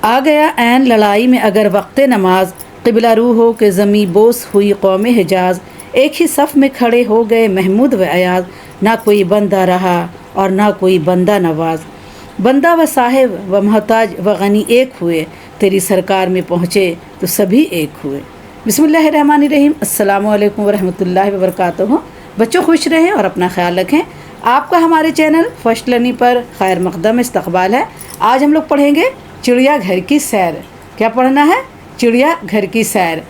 आ गया ऐन लड़ाई में अगर वक्त नमाज, क़िबला रू हो के ज़मी बोस हुई कौम हिजाज। एक ही सफ़ में खड़े हो गए महमूद व अयाज, ना कोई बंदा रहा और ना कोई बंदा नवाज। बंदा व साहिब व मोहताज व गनी एक हुए, तेरी सरकार में पहुँचे तो सभी एक हुए। बिस्मिल्लाहिर्रहमानिर्रहीम। अस्सलामु अलैकुम वरहमतुल्लाहि वबरकातुहू। बच्चों खुश रहें और अपना ख्याल रखें। आपका हमारे चैनल फर्स्ट लर्निंग पर खैर मकदम इस्तकबाल है। आज हम लोग पढ़ेंगे चिड़ियाघर की सैर। क्या पढ़ना है? चिड़ियाघर की सैर।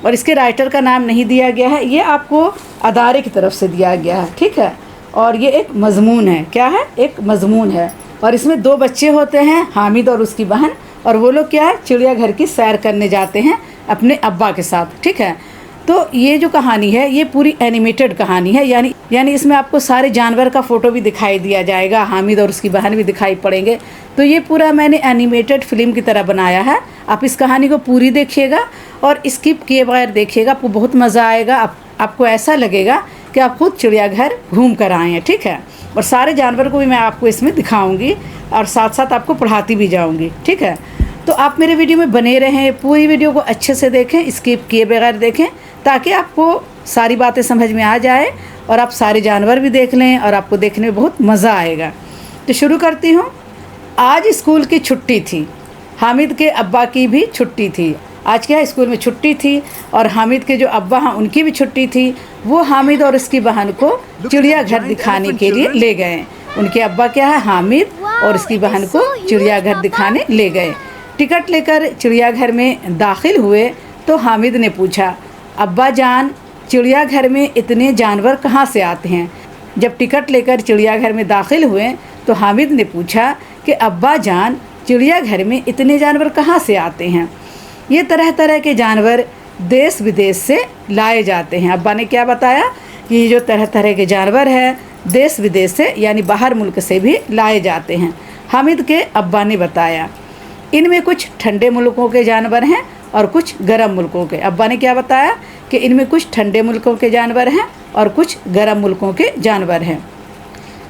और इसके राइटर का नाम नहीं दिया गया है, ये आपको अदारे की तरफ से दिया गया है, ठीक है। और ये एक मजमून है। क्या है? एक मजमून है। और इसमें दो बच्चे होते हैं, हामिद और उसकी बहन, और वो लोग क्या है, चिड़ियाघर की सैर करने जाते हैं अपने अब्बा के साथ, ठीक है। तो ये जो कहानी है ये पूरी एनिमेटेड कहानी है, यानी इसमें आपको सारे जानवर का फ़ोटो भी दिखाई दिया जाएगा, हामिद और उसकी बहन भी दिखाई पड़ेंगे। तो ये पूरा मैंने एनिमेटेड फिल्म की तरह बनाया है। आप इस कहानी को पूरी देखिएगा और स्किप किए बगैर देखिएगा, आपको बहुत मज़ा आएगा। आपको ऐसा लगेगा कि आप खुद चिड़ियाघर घूम कर आए हैं, ठीक है। और सारे जानवर को भी मैं आपको इसमें दिखाऊँगी और साथ साथ आपको पढ़ाती भी जाऊँगी, ठीक है। तो आप मेरे वीडियो में बने रहें, पूरी वीडियो को अच्छे से देखें, स्किप किए बगैर देखें, ताकि आपको सारी बातें समझ में आ जाए और आप सारे जानवर भी देख लें और आपको देखने में बहुत मज़ा आएगा। तो शुरू करती हूँ। आज स्कूल की छुट्टी थी, हामिद के अब्बा की भी छुट्टी थी। आज क्या है, स्कूल में छुट्टी थी और हामिद के जो अब्बा हैं उनकी भी छुट्टी थी। वो हामिद और उसकी बहन को चिड़ियाघर दिखाने के लिए ले गए। उनके अब्बा क्या है, हामिद और उसकी बहन को चिड़ियाघर दिखाने ले गए। टिकट लेकर चिड़ियाघर में दाखिल हुए तो हामिद ने पूछा, अब्बा जान, चिड़ियाघर में इतने जानवर कहाँ से आते हैं? जब टिकट लेकर चिड़ियाघर में दाखिल हुए तो हामिद ने पूछा कि अब्बा जान, चिड़ियाघर में इतने जानवर कहाँ से आते हैं? ये तरह तरह के जानवर देश विदेश से लाए जाते हैं। अब्बा ने क्या बताया कि ये जो तरह तरह के जानवर हैं देश विदेश से यानी बाहर मुल्क से भी लाए जाते हैं। हामिद के अब्बा ने बताया, इनमें कुछ ठंडे मुल्कों के जानवर हैं और कुछ गर्म मुल्कों के। अब्बा ने क्या बताया कि इनमें कुछ ठंडे मुल्कों के जानवर हैं और कुछ गर्म मुल्कों के जानवर हैं।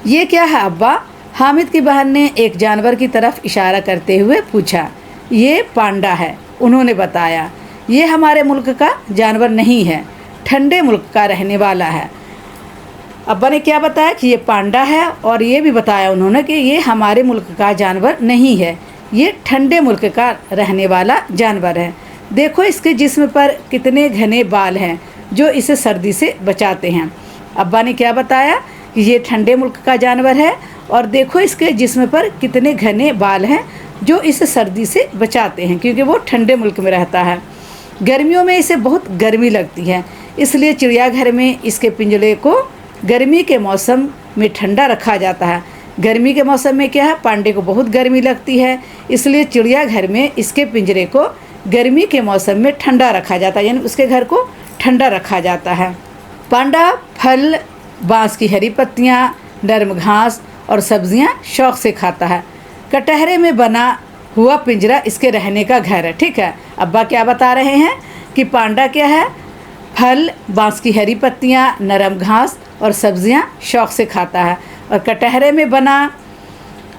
ये क्या है अब्बा? हामिद की बहन ने एक जानवर की तरफ इशारा करते हुए पूछा। ये पांडा है, उन्होंने बताया। ये हमारे मुल्क का जानवर नहीं है, ठंडे मुल्क का रहने वाला है। अब्बा ने क्या बताया कि ये पांडा है, और ये भी बताया उन्होंने कि ये हमारे मुल्क का जानवर नहीं है, ये ठंडे मुल्क का रहने वाला जानवर है। देखो इसके जिस्म पर कितने घने बाल हैं जो इसे सर्दी से बचाते हैं। अब्बा ने क्या बताया कि ये ठंडे मुल्क का जानवर है और देखो इसके जिस्म पर कितने घने बाल हैं जो इसे सर्दी से बचाते हैं, क्योंकि वो ठंडे मुल्क में रहता है। गर्मियों में इसे बहुत गर्मी लगती है, इसलिए चिड़ियाघर में इसके पिंजरे को गर्मी के मौसम में ठंडा रखा जाता है। गर्मी के मौसम में क्या है, पांडे को बहुत गर्मी लगती है, इसलिए चिड़ियाघर में इसके पिंजरे को गर्मी के मौसम में ठंडा रखा जाता है, यानी उसके घर को ठंडा रखा जाता है। पांडा फल, बांस की हरी पत्तियाँ, नरम घास और सब्जियां शौक़ से खाता है। कटहरे में बना हुआ पिंजरा इसके रहने का घर है, ठीक है। अब्बा क्या बता रहे हैं कि पांडा क्या है, फल, बांस की हरी पत्तियाँ, नरम घास और सब्जियां शौक़ से खाता है, और कटहरे में बना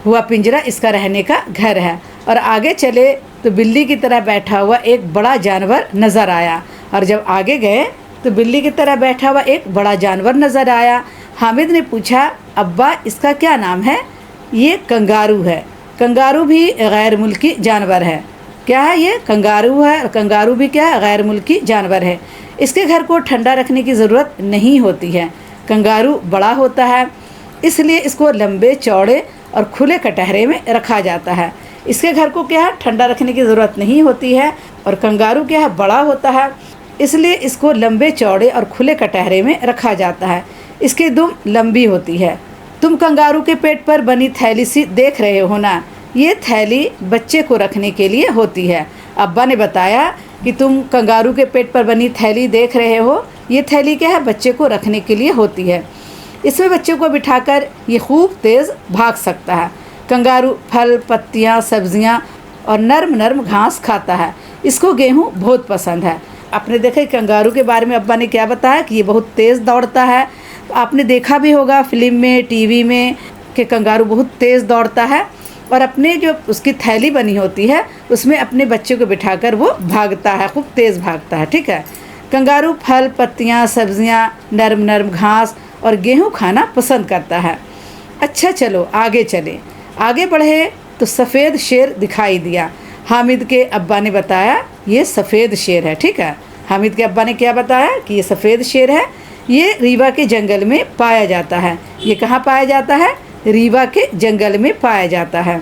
हुआ पिंजरा इसका रहने का घर है। और आगे चले तो बिल्ली की तरह बैठा हुआ एक बड़ा जानवर नज़र आया, और जब आगे गए तो बिल्ली की तरह बैठा हुआ एक बड़ा जानवर नज़र आया। हामिद ने पूछा, अब्बा इसका क्या नाम है? ये कंगारू है। कंगारू भी गैर मुल्की जानवर है। क्या है ये? कंगारू है, और कंगारू भी क्या है? गैर मुल्की जानवर है। इसके घर को ठंडा रखने की ज़रूरत नहीं होती है। कंगारू बड़ा होता है, इसलिए इसको लंबे चौड़े और खुले कटहरे में रखा जाता है। इसके घर को क्या है, ठंडा रखने की ज़रूरत नहीं होती है, और कंगारू क्या है, बड़ा होता है, इसलिए इसको लंबे चौड़े और खुले कटहरे में रखा जाता है। इसकी दुम लंबी होती है। तुम कंगारू के पेट पर बनी थैली सी देख रहे हो ना, ये थैली बच्चे को रखने के लिए होती है। अब्बा ने बताया कि तुम कंगारू के पेट पर बनी थैली देख रहे हो, ये थैली क्या है, बच्चे को रखने के लिए होती है। इसमें बच्चे को बिठाकर ये खूब तेज़ भाग सकता है। कंगारू फल, पत्तियाँ, सब्जियाँ और नरम नरम घास खाता है। इसको गेहूँ बहुत पसंद है। आपने देखा कंगारू के बारे में अब्बा ने क्या बताया कि ये बहुत तेज़ दौड़ता है। आपने देखा भी होगा फिल्म में, टीवी में, कि कंगारू बहुत तेज़ दौड़ता है। और अपने जो उसकी थैली बनी होती है उसमें अपने बच्चे को बिठाकर वो भागता है, खूब तेज़ भागता है। ठीक है। कंगारू फल, पत्तियाँ, सब्जियाँ, नरम नरम घास और गेहूँ खाना पसंद करता है। अच्छा चलो आगे चले। आगे बढ़े तो सफ़ेद शेर दिखाई दिया। हामिद के अब्बा ने बताया ये सफ़ेद शेर है। ठीक है। हामिद के अब्बा ने क्या बताया कि ये सफ़ेद शेर है, ये रीवा के जंगल में पाया जाता है। ये कहाँ पाया जाता है? रीवा के जंगल में पाया जाता है,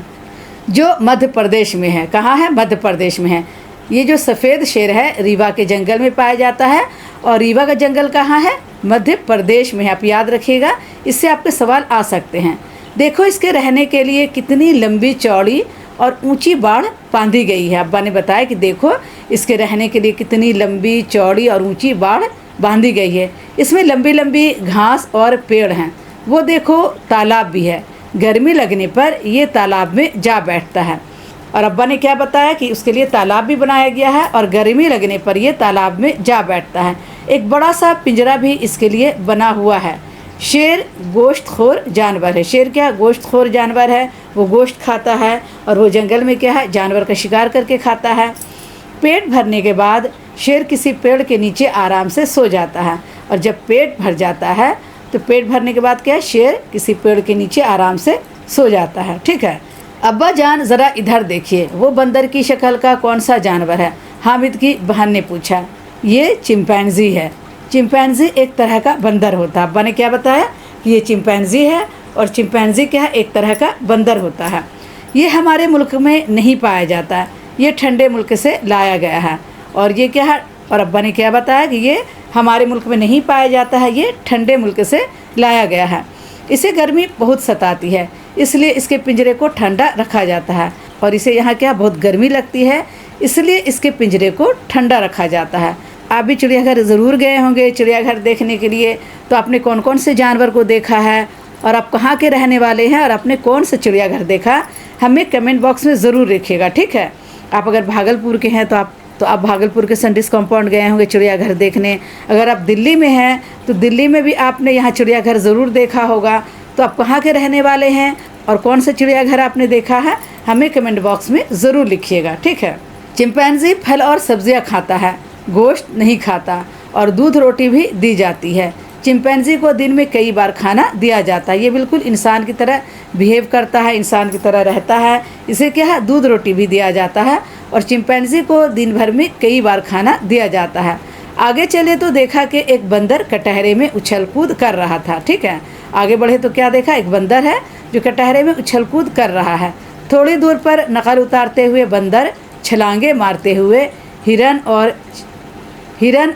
जो मध्य प्रदेश में है। कहाँ है? मध्य प्रदेश में है। ये जो सफ़ेद शेर है रीवा के जंगल में पाया जाता है। और रीवा का जंगल कहाँ है? मध्य प्रदेश में है। आप याद रखिएगा, इससे आपके सवाल आ सकते हैं। देखो इसके रहने के लिए कितनी लंबी चौड़ी और ऊंची बाड़ बांधी गई है। अब्बा ने बताया कि देखो इसके रहने के लिए कितनी लंबी चौड़ी और ऊंची बाड़ बांधी गई है। इसमें लंबी लंबी घास और पेड़ हैं। वो देखो तालाब भी है। गर्मी लगने पर ये तालाब में जा बैठता है। और अब्बा ने क्या बताया कि उसके लिए तालाब भी बनाया गया है और गर्मी लगने पर ये तालाब में जा बैठता है। एक बड़ा सा पिंजरा भी इसके लिए बना हुआ है। शेर गोश्तखोर जानवर है। शेर क्या? गोश्तखोर जानवर है। वो गोश्त खाता है और वो जंगल में क्या है? जानवर का शिकार करके खाता है। पेट भरने के बाद शेर किसी पेड़ के नीचे आराम से सो जाता है। और जब पेट भर जाता है तो पेट भरने के बाद क्या है? शेर किसी पेड़ के नीचे आराम से सो जाता है। ठीक है। अब्बा जान ज़रा इधर देखिए, वो बंदर की शक्ल का कौन सा जानवर है? हामिद की बहन ने पूछा। ये चिंपैंजी है। चिंपैंजी एक तरह का बंदर होता है। अब्बा ने क्या बताया कि ये चिंपैंजी है और चिंपैंजी क्या है? एक तरह का बंदर होता है। ये हमारे मुल्क में नहीं पाया जाता है, ये ठंडे मुल्क से लाया गया है। और ये क्या है? और अब्बा ने क्या बताया कि ये हमारे मुल्क में नहीं पाया जाता है, ये ठंडे मुल्क से लाया गया है। इसे गर्मी बहुत सताती है, इसलिए इसके पिंजरे को ठंडा रखा जाता है। और इसे यहाँ क्या बहुत गर्मी लगती है, इसलिए इसके पिंजरे को ठंडा रखा जाता है। आप भी चिड़ियाघर ज़रूर गए होंगे चिड़ियाघर देखने के लिए। तो आपने कौन कौन से जानवर को देखा है और आप कहाँ के रहने वाले हैं और आपने कौन सा चिड़ियाघर देखा, हमें कमेंट बॉक्स में ज़रूर लिखिएगा। ठीक है। आप अगर भागलपुर के हैं तो आप भागलपुर के सैंडिस कंपाउंड गए होंगे चिड़ियाघर देखने। अगर आप दिल्ली में हैं तो दिल्ली में भी आपने यहाँ चिड़ियाघर ज़रूर देखा होगा। तो आप कहाँ के रहने वाले हैं और कौन सा चिड़ियाघर आपने देखा है, हमें कमेंट बॉक्स में ज़रूर लिखिएगा। ठीक है। चिंपैंजी फल और सब्जियाँ खाता है, गोश्त नहीं खाता और दूध रोटी भी दी जाती है। चिंपैंजी को दिन में कई बार खाना दिया जाता है। ये बिल्कुल इंसान की तरह बिहेव करता है, इंसान की तरह रहता है। इसे क्या है? दूध रोटी भी दिया जाता है और चिंपैंजी को दिन भर में कई बार खाना दिया जाता है। आगे चले तो देखा कि एक बंदर कटहरे में उछल कूद कर रहा था। ठीक है। आगे बढ़े तो क्या देखा? एक बंदर है जो कटहरे में उछल कूद कर रहा है। थोड़ी दूर पर नकल उतारते हुए बंदर छलांगे मारते हुए हिरन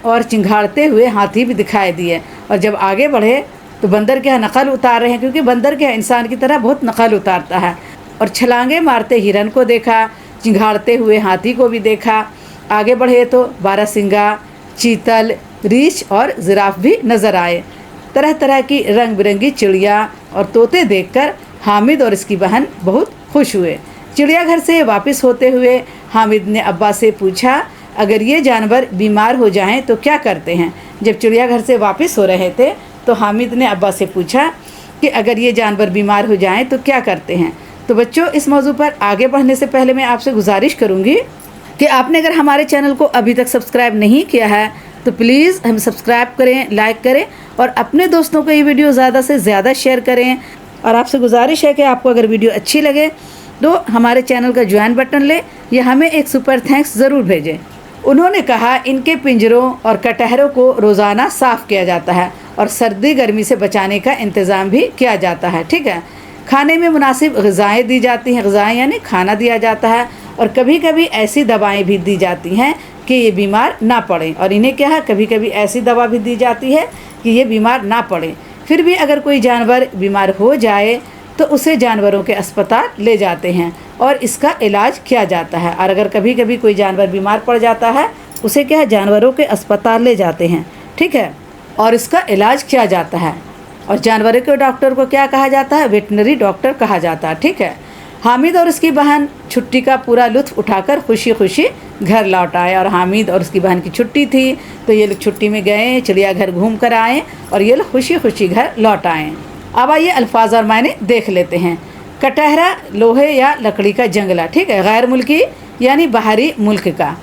और चिंघाड़ते हुए हाथी भी दिखाई दिए। और जब आगे बढ़े तो बंदर क्या नकल उतार रहे हैं, क्योंकि बंदर क्या इंसान की तरह बहुत नकल उतारता है। और छलांगे मारते हिरन को देखा, चिंघाड़ते हुए हाथी को भी देखा। आगे बढ़े तो बारहसिंगा, चीतल, रीछ और जिराफ भी नज़र आए। तरह तरह की रंग बिरंगी चिड़िया और तोते देखकर हामिद और इसकी बहन बहुत खुश हुए। चिड़ियाघर से वापस होते हुए हामिद ने अब्बा से पूछा, अगर ये जानवर बीमार हो जाएं तो क्या करते हैं? जब चिड़ियाघर से वापस हो रहे थे तो हामिद ने अब्बा से पूछा कि अगर ये जानवर बीमार हो जाएं तो क्या करते हैं। तो बच्चों, इस मौजू पर आगे बढ़ने से पहले मैं आपसे गुजारिश करूँगी कि आपने अगर हमारे चैनल को अभी तक सब्सक्राइब नहीं किया है तो प्लीज़ हम सब्सक्राइब करें, लाइक करें और अपने दोस्तों को ये वीडियो ज़्यादा से ज़्यादा शेयर करें। और आपसे गुजारिश है कि आपको अगर वीडियो अच्छी लगे तो हमारे चैनल का ज्वाइन बटन लें या हमें एक सुपर थैंक्स ज़रूर भेजें। उन्होंने कहा इनके पिंजरों और कटहरों को रोज़ाना साफ़ किया जाता है और सर्दी गर्मी से बचाने का इंतज़ाम भी किया जाता है। ठीक है। खाने में मुनासिब ग़िज़ाएँ दी जाती हैं, ग़िज़ाएँ यानी खाना दिया जाता है। और कभी कभी ऐसी दवाएं भी दी जाती हैं कि ये बीमार ना पड़ें। और इन्हें क्या है, कभी कभी ऐसी दवा भी दी जाती है कि ये बीमार ना पड़े। फिर भी अगर कोई जानवर बीमार हो जाए तो उसे जानवरों के अस्पताल ले जाते हैं और इसका इलाज किया जाता है। और अगर कभी कभी कोई जानवर बीमार पड़ जाता है उसे क्या है, जानवरों के अस्पताल ले जाते हैं। ठीक है। और इसका इलाज किया जाता है। और जानवरों के डॉक्टर को क्या कहा जाता है? वेटनरी डॉक्टर कहा जाता है। ठीक है। हामिद और उसकी बहन छुट्टी का पूरा लुत्फ़ उठाकर खुशी खुशी घर लौट आए। और हामिद और उसकी बहन की छुट्टी थी तो ये लोग छुट्टी में गए, चिड़ियाघर घूम कर आए और ये लोग खुशी खुशी घर लौट आए। अब आइए अल्फाज और मायने देख लेते हैं। कटहरा लोहे या लकड़ी का जंगला, ठीक है। गैर मुल्की यानी बाहरी मुल्क का।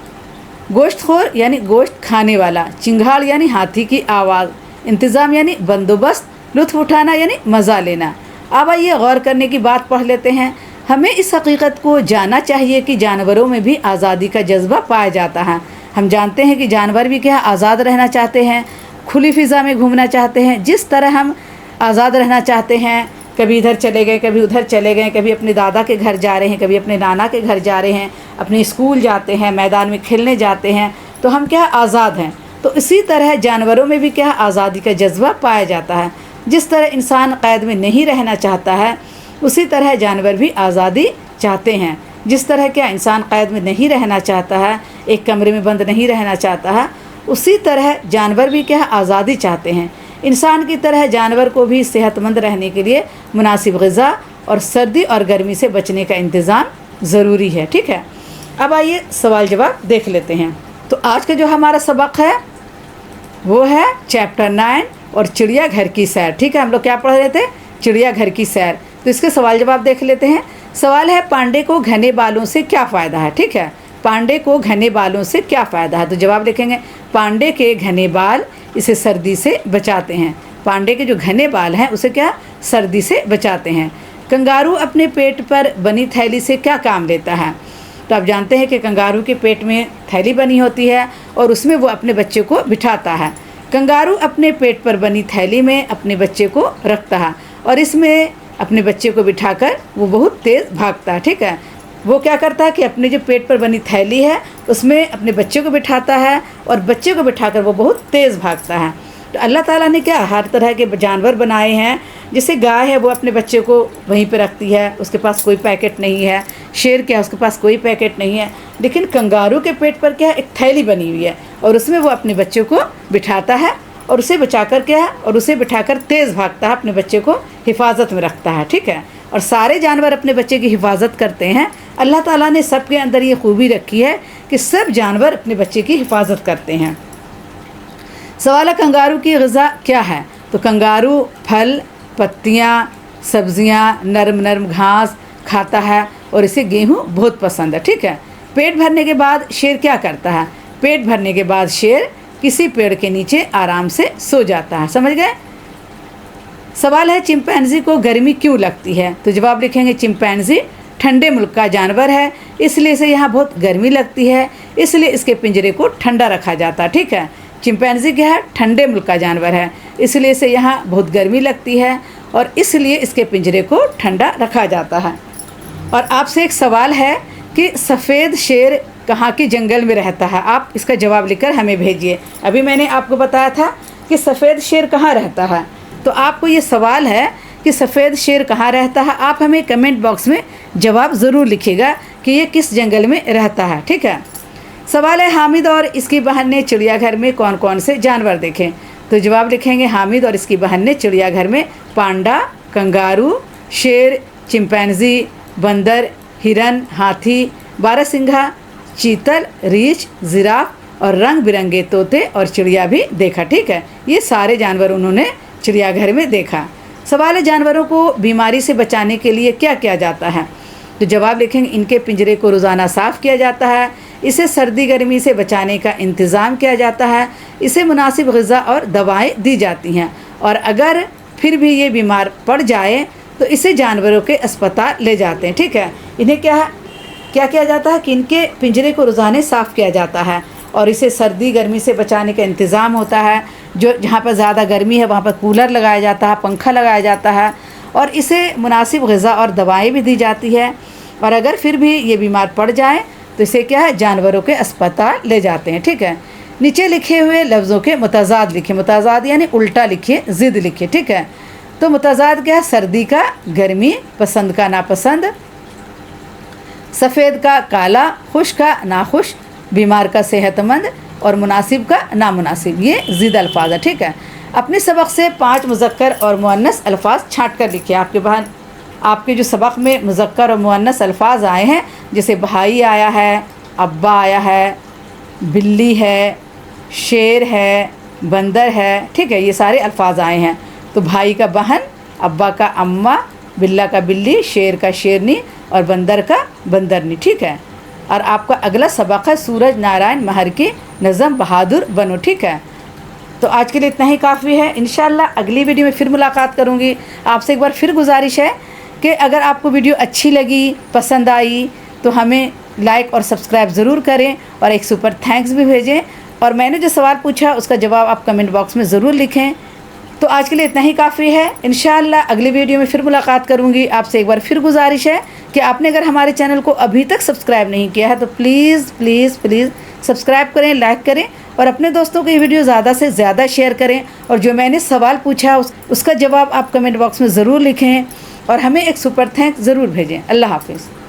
गोश्तखोर यानी गोश्त खाने वाला। चिंगाड़ यानी हाथी की आवाज़। इंतज़ाम यानी बंदोबस्त। लुत्फ़ उठाना यानी मज़ा लेना। अब आइए गौर करने की बात पढ़ लेते हैं। हमें इस हकीकत को जानना चाहिए कि जानवरों में भी आज़ादी का जज्बा पाया जाता है। हम जानते हैं कि जानवर भी क्या आज़ाद रहना चाहते हैं, खुली फ़िज़ा में घूमना चाहते हैं। जिस तरह हम आज़ाद रहना चाहते हैं, कभी इधर चले गए, कभी उधर चले गए, कभी अपने दादा के घर जा रहे हैं, कभी अपने नाना के घर जा रहे हैं, अपने स्कूल जाते हैं, मैदान में खेलने जाते हैं, तो हम क्या आज़ाद हैं। तो इसी तरह जानवरों में भी क्या आज़ादी का जज्बा पाया जाता है। जिस तरह इंसान क़ैद में नहीं रहना चाहता है, उसी तरह जानवर भी आज़ादी चाहते हैं। जिस तरह क्या इंसान क़ैद में नहीं रहना चाहता है, एक कमरे में बंद नहीं रहना चाहता है, उसी तरह जानवर भी क्या आज़ादी चाहते हैं। इंसान की तरह जानवर को भी सेहतमंद रहने के लिए मुनासिब ग़िज़ा और सर्दी और गर्मी से बचने का इंतज़ाम ज़रूरी है, ठीक है। अब आइए सवाल जवाब देख लेते हैं। तो आज का जो हमारा सबक है वो है चैप्टर 9 और चिड़ियाघर की सैर, ठीक है। हम लोग क्या पढ़ रहे थे? चिड़ियाघर की सैर। तो इसके सवाल जवाब देख लेते हैं। सवाल है, पांडे को घने बालों से क्या फ़ायदा है, ठीक है। पांडे को घने बालों से क्या फ़ायदा है? तो जवाब लिखेंगे, पांडे के घने बाल इसे सर्दी से बचाते हैं। पांडे के जो घने बाल हैं उसे क्या सर्दी से बचाते हैं। कंगारू अपने पेट पर बनी थैली से क्या काम लेता है? तो आप जानते हैं कि कंगारू के पेट में थैली बनी होती है और उसमें वो अपने बच्चे को बिठाता है। कंगारू अपने पेट पर बनी थैली में अपने बच्चे को रखता है और इसमें अपने बच्चे को बिठाकर वो बहुत तेज़ भागता है, ठीक है। वो क्या करता है कि अपने जो पेट पर बनी थैली है उसमें अपने बच्चे को बिठाता है और बच्चे को बिठाकर वो बहुत तेज़ भागता है। तो अल्लाह ताला ने क्या हर तरह के जानवर बनाए हैं। जैसे गाय है वो अपने बच्चे को वहीं पे रखती है, उसके पास कोई पैकेट नहीं है। शेर क्या है, उसके पास कोई पैकेट नहीं है। लेकिन कंगारू के पेट पर क्या है, एक थैली बनी हुई है और उसमें वो अपने बच्चे को बिठाता है और उसे बचाकर क्या है और उसे बिठाकर तेज़ भागता है, अपने बच्चे को हिफाजत में रखता है, ठीक है। और सारे जानवर अपने बच्चे की हिफाजत करते हैं। अल्लाह ताला ने सब के अंदर ये खूबी रखी है कि सब जानवर अपने बच्चे की हिफाजत करते हैं। सवाल है, कंगारू की ग़िज़ा क्या है? तो कंगारू फल, पत्तियाँ, सब्जियाँ, नरम नरम घास खाता है और इसे गेहूँ बहुत पसंद है, ठीक है। पेट भरने के बाद शेर क्या करता है? पेट भरने के बाद शेर किसी पेड़ के नीचे आराम से सो जाता है। समझ गए? सवाल है, चिंपैंजी को गर्मी क्यों लगती है? तो जवाब लिखेंगे, चिंपैंजी ठंडे मुल्क का जानवर है, इसलिए इसे यहाँ बहुत गर्मी लगती है, इसलिए इसके पिंजरे को ठंडा रखा जाता है, ठीक है। चिंपैंजी क्या है? ठंडे मुल्क का जानवर है, इसलिए इसे यहाँ बहुत गर्मी लगती है और इसलिए इसके पिंजरे को ठंडा रखा जाता है। और आपसे एक सवाल है कि सफ़ेद शेर कहाँ के जंगल में रहता है? आप इसका जवाब लिखकर हमें भेजिए। अभी मैंने आपको बताया था कि सफ़ेद शेर कहाँ रहता है, तो आपको ये सवाल है कि सफ़ेद शेर कहाँ रहता है। आप हमें कमेंट बॉक्स में जवाब ज़रूर लिखिएगा कि ये किस जंगल में रहता है, ठीक है। सवाल है, हामिद और इसकी बहन ने चिड़ियाघर में कौन कौन से जानवर देखे? तो जवाब लिखेंगे, हामिद और इसकी बहन ने चिड़ियाघर में पांडा, कंगारू, शेर, चिंपैंजी, बंदर, हिरन, हाथी, बारहसिंघा, चीतल, रीछ, जिराफ और रंग बिरंगे तोते और चिड़िया भी देखा, ठीक है। ये सारे जानवर उन्होंने चिड़ियाघर में देखा। सवाल है, जानवरों को बीमारी से बचाने के लिए क्या किया जाता है? तो जवाब लिखेंगे, इनके पिंजरे को रोज़ाना साफ़ किया जाता है, इसे सर्दी गर्मी से बचाने का इंतज़ाम किया जाता है, इसे मुनासिब ग़िज़ा और दवाएं दी जाती हैं और अगर फिर भी ये बीमार पड़ जाए तो इसे जानवरों के अस्पताल ले जाते हैं, ठीक है। इन्हें क्या किया जाता है कि इनके पिंजरे को रोज़ाना साफ़ किया जाता है और इसे सर्दी गर्मी से बचाने का इंतज़ाम होता है। जो जहाँ पर ज़्यादा गर्मी है वहाँ पर कूलर लगाया जाता है, पंखा लगाया जाता है और इसे मुनासिब ग़िज़ा और दवाएं भी दी जाती है और अगर फिर भी ये बीमार पड़ जाए तो इसे क्या है, जानवरों के अस्पताल ले जाते हैं, ठीक है। नीचे लिखे हुए लफ्ज़ों के मुताज़ाद लिखिए। मुताज़ाद यानी उल्टा लिखिए, ज़िद लिखिए, ठीक है। तो मुताज़ाद क्या है? सर्दी का गर्मी, पसंद का नापसंद, सफ़ेद का काला, खुश का नाखुश, बीमार का सेहतमंद और मुनासिब का नामुनासिब। ये ज़िद अल्फाज है, ठीक है। अपने सबक से 5 मुज़क्कर और मुअन्नस अल्फाज छाँट कर लिखिए। आपके जो सबक में मुज़क्कर और मुअन्नस अल्फाज आए हैं, जैसे भाई आया है, अब्बा आया है, बिल्ली है, शेर है, बंदर है, ठीक है। ये सारे अल्फाज आए हैं। तो भाई का बहन, अब्बा का अम्मा, बिल्ला का बिल्ली, शेर का शेरनी और बंदर का बंदरनी। ठीक है। और आपका अगला सबक है सूरज नारायण महर की नज़म बहादुर बनो। ठीक है। तो आज के लिए इतना ही काफ़ी है। इंशाल्लाह अगली वीडियो में फिर मुलाकात करूँगी। आपसे एक बार फिर गुजारिश है कि अगर आपको वीडियो अच्छी लगी, पसंद आई, तो हमें लाइक और सब्सक्राइब ज़रूर करें और एक सुपर थैंक्स भी भेजें। और मैंने जो सवाल पूछा उसका जवाब आप कमेंट बॉक्स में ज़रूर लिखें। तो आज के लिए इतना ही काफ़ी है। इंशाल्लाह अगली वीडियो में फिर मुलाकात करूँगी। आपसे एक बार फिर गुजारिश है कि आपने अगर हमारे चैनल को अभी तक सब्सक्राइब नहीं किया है तो प्लीज़ प्लीज़ प्लीज़ सब्सक्राइब करें, लाइक करें और अपने दोस्तों को ये वीडियो ज़्यादा से ज़्यादा शेयर करें। और जो मैंने सवाल पूछा उसका जवाब आप कमेंट बॉक्स में ज़रूर लिखें और हमें एक सुपर थैंक्स ज़रूर भेजें। अल्लाह हाफिज़।